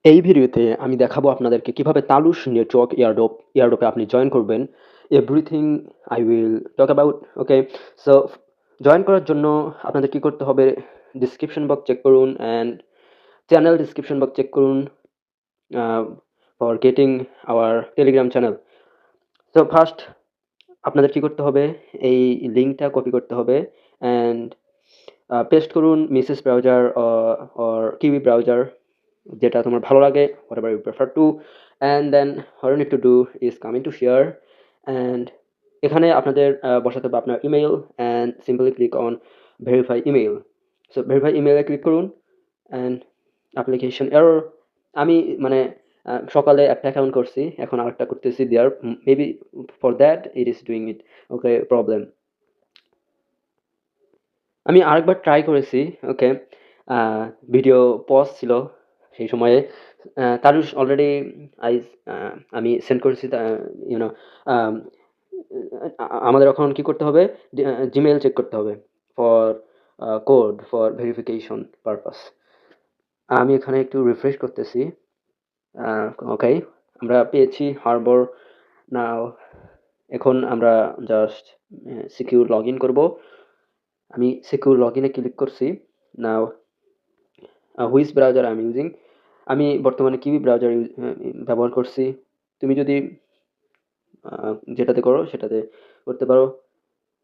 এই ভিডিওতে আমি দেখাবো আপনাদেরকে কিভাবে তালুস নেটওয়ার্ক এয়ারড্রপে আপনি জয়েন করবেন। Everything I will talk about. Okay, so join করার জন্য আপনাদের কি করতে হবে, ডিসক্রিপশন বক্স চেক করুন and channel description box check করুন for getting our Telegram channel. So first আপনাদের কি করতে হবে, এই লিঙ্কটা কপি করতে হবে অ্যান্ড পেস্ট করুন Mises browser or Kiwi browser, যেটা তোমার ভালো লাগে, whatever you prefer to, and then what you need to do is come into here and এখানে আপনাদের বসাতে হবে আপনার email and simply click on verify email. So verify ইমেলে ক্লিক করুন অ্যান্ড অ্যাপ্লিকেশন এরর। আমি মানে সকালে একটা অ্যাকাউন্ট করছি, এখন আরেকটা করতেছি, there maybe for that it is doing it okay problem. আমি আরেকবার ট্রাই করেছি। ওকে, ভিডিও পজ ছিল সেই সময়ে। তারুশ অলরেডি আই আমি সেন্ড করেছি ইউনো। আমাদের এখন কি করতে হবে, জিমেল চেক করতে হবে for code for verification purpose. আমি এখানে একটু রিফ্রেশ করতেছি। ওকে, আমরা পেয়েছি হারবর নাও। এখন আমরা জাস্ট সিকিউর লগ ইন করবো। আমি সিকিউর লগ ইনে ক্লিক করছি। Now which browser I am using, আমি বর্তমানে কিউই ব্রাউজার ব্যবহার করছি। তুমি যদি যেটাতে করো সেটাতে করতে পারো।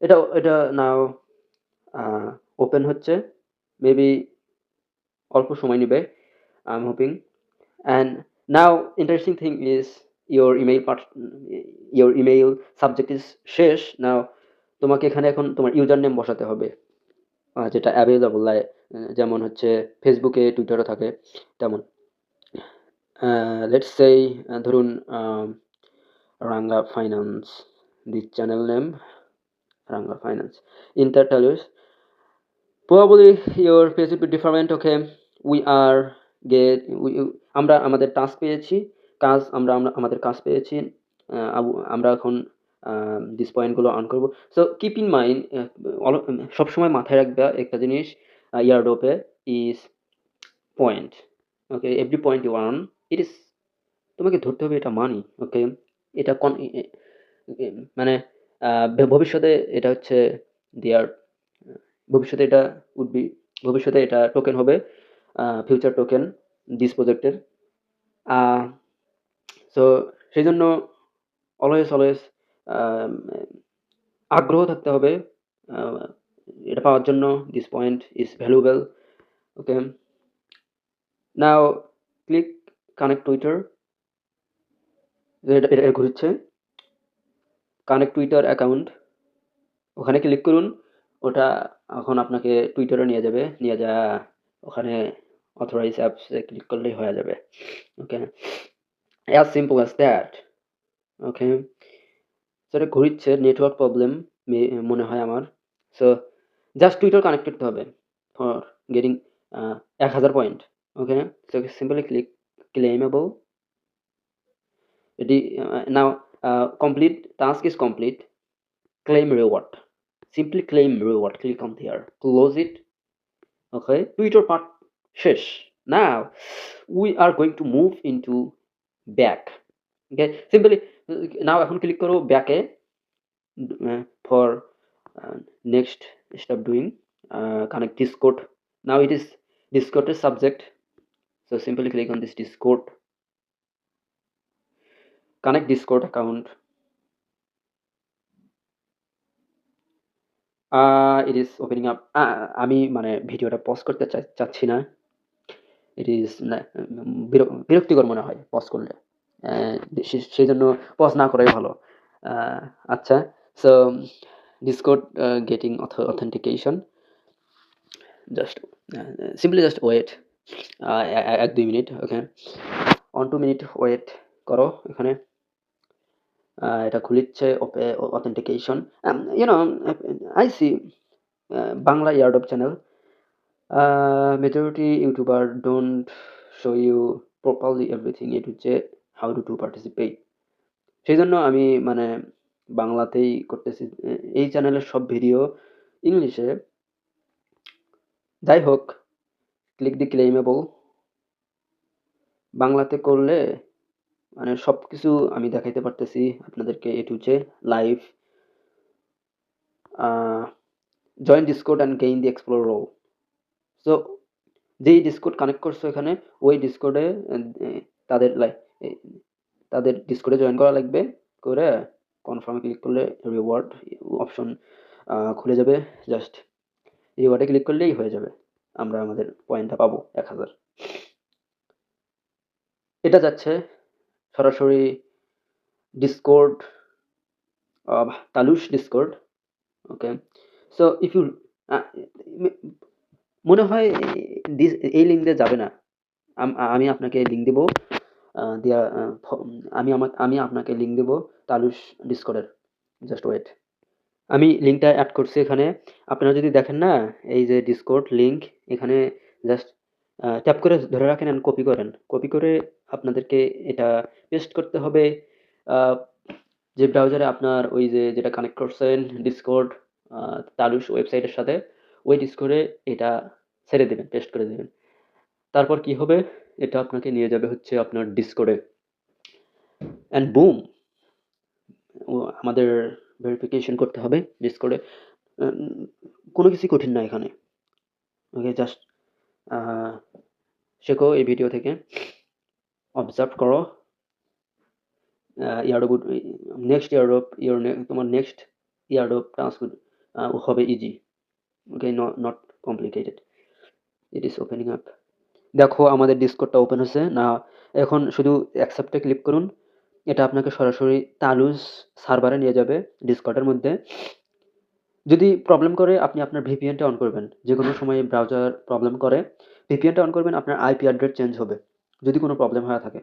এটা এটা নাও ওপেন হচ্ছে, মেবি অল্প সময় নেবে, I am hoping. And now interesting thing is your email part, your email subject is শেষ। নাও তোমাকে এখানে এখন তোমার ইউজার নেম বসাতে হবে, যেটা অ্যাভেলেবল, যেমন হচ্ছে ফেসবুকে টুইটারও থাকে তেমন। লেটস সেই ধরুন Ranga finance, the channel name Ranga finance, ইন্টার টালিউস। Probably your page will be different. Okay, we are আমরা আমাদের টাস্ক পেয়েছি, কাজ আমরা আমরা আমাদের কাজ পেয়েছি। আমরা এখন দিস পয়েন্টগুলো অন করব। সো কিপ ইন মাইন্ড, সবসময় মাথায় রাখবে একটা জিনিস, ইয়ারডোপে is point. Okay, every point you earn it is, তোমাকে ধরতে হবে এটা মানি। ওকে, এটা মানে ভবিষ্যতে এটা হচ্ছে দেয়ার, ভবিষ্যতে এটা উড বি, ভবিষ্যতে এটা টোকেন হবে, ফিউচার টোকেন দিস প্রজেক্টের। সো সেই জন্য অলওয়েজ অলওয়েজ আগ্রহ থাকতে হবে এটা পাওয়ার জন্য। This point is valuable. Okay, now click connect Twitter, এটা এটা ঘুরছে কানেক্ট টুইটার অ্যাকাউন্ট, ওখানে ক্লিক করুন। ওটা এখন আপনাকে টুইটারে নিয়ে যাবে, নিয়ে যা ওখানে অথরাইজ অ্যাপসে ক্লিক করলেই হয়ে যাবে। ওকে, অ্যাজ সিম্পল অ্যাজ দ্যাট। ওকে, সেটা ঘুরিচ্ছে, নেটওয়ার্ক প্রবলেম মনে হয় আমার। সো জাস্ট টুইটার কানেক্ট করতে হবে for getting 1000 point. Okay, so simply click claimable. এটি now complete, task is complete, claim reward, simply claim reward, click on there, close it. Okay, Twitter part শেষ। Now we are going to move into back. Okay, simply now এখন click করো ব্যাকে for next step doing connect Discord. Now it is Discord subject, so simply click on this Discord, connect Discord account. It is opening up. আমি মানে ভিডিওটা pause করতে চাচ্ছি না, it is বিরক্তিকর মনে হয় পজ করলে, সেই জন্য পজ না করাই ভালো। আচ্ছা, so Discord getting authentication, just simply just wait 1-2 minute. Okay, 1-2 minute wait করো, এখানে এটা খুলিচ্ছে authentication. You know I see Bangla airdrop channel, majority YouTuber don't show you properly everything A to Z how to participate. সেই জন্য আমি মানে বাংলাতেই করতেছি, এই চ্যানেলের সব ভিডিও ইংলিশে। যাই হোক, ক্লিক দি ক্লেমেবল বাংলাতে করলে মানে সবকিছু আমি দেখাইতে পারতেছি আপনাদেরকে A to Z live. Join Discord and gain the explore row. So যেই ডিসকর্ড কানেক্ট করছো এখানে, ওই ডিসকর্ডে তাদের তাদের ডিসকর্ডে জয়েন করা লাগবে। করে কনফার্মে ক্লিক করলে রিওয়ার্ড অপশন খুলে যাবে। জাস্ট রিওয়ার্ডে ক্লিক করলেই হয়ে যাবে, আমরা আমাদের পয়েন্টটা পাবো 1000। এটা যাচ্ছে সরাসরি ডিসকর্ড, তালুশ Discord. Okay, so if you মনে হয় এই লিঙ্ক দিয়ে যাবে না। আমি আপনাকে লিঙ্ক দেবো, আমি আপনাকে লিঙ্ক দেবো তালুশ ডিসকর্ডের। জাস্ট ওয়েট, আমি লিঙ্কটা অ্যাড করছি এখানে। আপনারা যদি দেখেন না, এই যে ডিসকর্ড লিঙ্ক, এখানে জাস্ট ট্যাপ করে ধরে রাখেন অ্যান্ড কপি করেন। কপি করে আপনাদেরকে এটা পেস্ট করতে হবে যে ব্রাউজারে আপনার ওই যেটা কানেক্ট করছেন ডিসকর্ড তালুশ ওয়েবসাইটের সাথে, ওই ডিসকর্ডে এটা ছেড়ে দেবেন, পেস্ট করে দেবেন। তারপর কি হবে, এটা আপনাকে নিয়ে যাবে হচ্ছে আপনার ডিসকর্ডে, অ্যান্ড বুম, আমাদের ভেরিফিকেশন করতে হবে ডিসকর্ডে। কোনো কিছু কঠিন না এখানে। ওকে, জাস্ট শেখো এই ভিডিও থেকে, অবজার্ভ করো। ইয়ারডপ নেক্সট ইয়ারডপ তোমার নেক্সট ইয়ারডপ টাস্ক হবে easy. Okay, not complicated, it is opening up. দেখো আমাদের ডিসকর্ডটা ওপেন হচ্ছে না। এখন শুধু অ্যাকসেপ্টে ক্লিক করুন। এটা আপনাকে সরাসরি তালুশ সার্ভারে নিয়ে যাবে ডিসকর্ডের মধ্যে। যদি প্রবলেম করে আপনি আপনার ভিপিএনটা অন করবেন। যে কোনো সময় ব্রাউজার প্রবলেম করে, ভিপিএনটা অন করবেন, আপনার আইপি অ্যাড্রেস চেঞ্জ হবে যদি কোনো প্রবলেম হয়ে থাকে।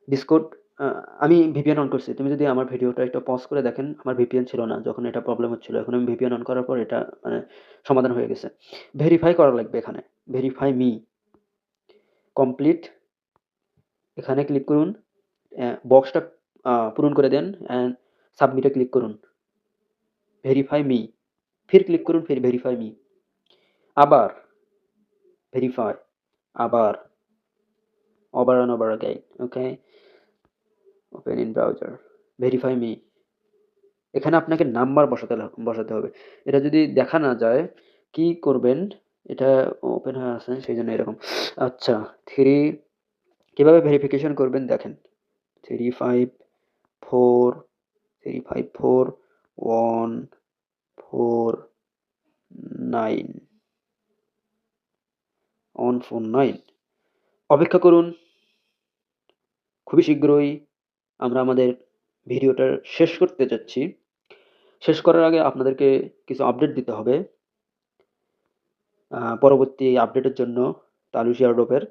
ডিসকর্ড, আমি ভিপিএন অন করছি। তুমি যদি আমার ভিডিওটা একটু পজ করে দেখেন, আমার ভিপিএন ছিল না যখন এটা প্রবলেম হচ্ছিল। এখন আমি ভিপিএন অন করার পর এটা মানে সমাধান হয়ে গেছে। ভেরিফাই করা লাগবে এখানে, ভেরিফাই মি কমপ্লিট। এখানে ক্লিক করুন, বক্সটা পূরণ করে দেন অ্যান্ড সাবমিটে ক্লিক করুন। ভেরিফাই মি, ফির ক্লিক করুন, ফির ভেরিফাই মি, আবার ভেরিফাই, আবার over and over again. Okay, open in browser, verify me. এখানে আপনাকে নাম্বার বসাতে হবে। এটা যদি দেখা না যায় কি করবেন, এটা ওপেন হয়ে আছে সেই জন্য এরকম। আচ্ছা, কিভাবে ভেরিফিকেশন করবেন দেখেন। 354149 অপেক্ষা করুন। খুবই শীঘ্রই আমরা আমাদের ভিডিওটা শেষ করতে যাচ্ছি। শেষ করার আগে আপনাদেরকে কিছু আপডেট দিতে হবে পরবর্তী আপডেটের জন্য তালুশ এয়ারড্রপের।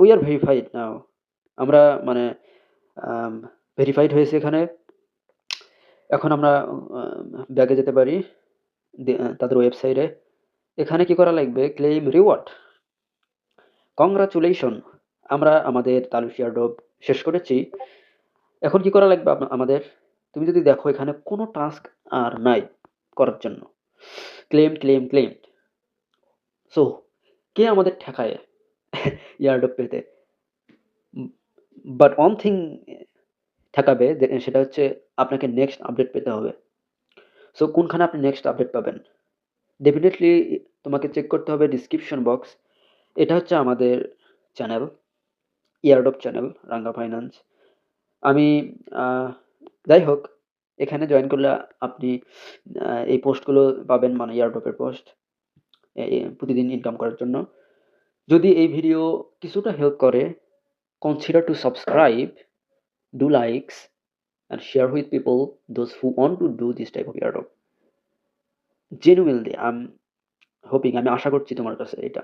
উই আর ভেরিফাইড নাও, আমরা মানে ভেরিফাইড হয়েছে এখানে। এখন আমরা ব্যাগে যেতে পারি তাদের ওয়েবসাইটে। এখানে কি করা লাগবে, ক্লেম রিওয়ার্ড। কংগ্রাচুলেশন, আমরা আমাদের তালুশ এয়ারড্রপ শেষ করেছি। এখন কি করা লাগবে আমাদের, তুমি যদি দেখো এখানে কোনো টাস্ক আর নাই করার জন্য। Claim claim claim. সো কে আমাদের ঠেকায় এয়ারড্রপ পেতে? বাট ওয়ান থিং ঠেকাবে, সেটা হচ্ছে আপনাকে নেক্সট আপডেট পেতে হবে। সো কোনখানে আপনি নেক্সট আপডেট পাবেন, ডেফিনেটলি তোমাকে চেক করতে হবে ডিসক্রিপশন বক্স। এটা হচ্ছে আমাদের চ্যানেল, এয়ারড্রপ চ্যানেল রাঙ্গা ফাইন্যান্স। আমি যাই হোক, এখানে জয়েন করলে আপনি এই পোস্টগুলো পাবেন, মানে এয়ারড্রপের পোস্ট প্রতিদিন ইনকাম করার জন্য। যদি এই ভিডিও কিছুটা হেল্প করে, consider to subscribe, do likes and share with people those who want to do this type of airdrop. Genuinely I'm hoping, আমি আশা করছি তোমার কাছে এটা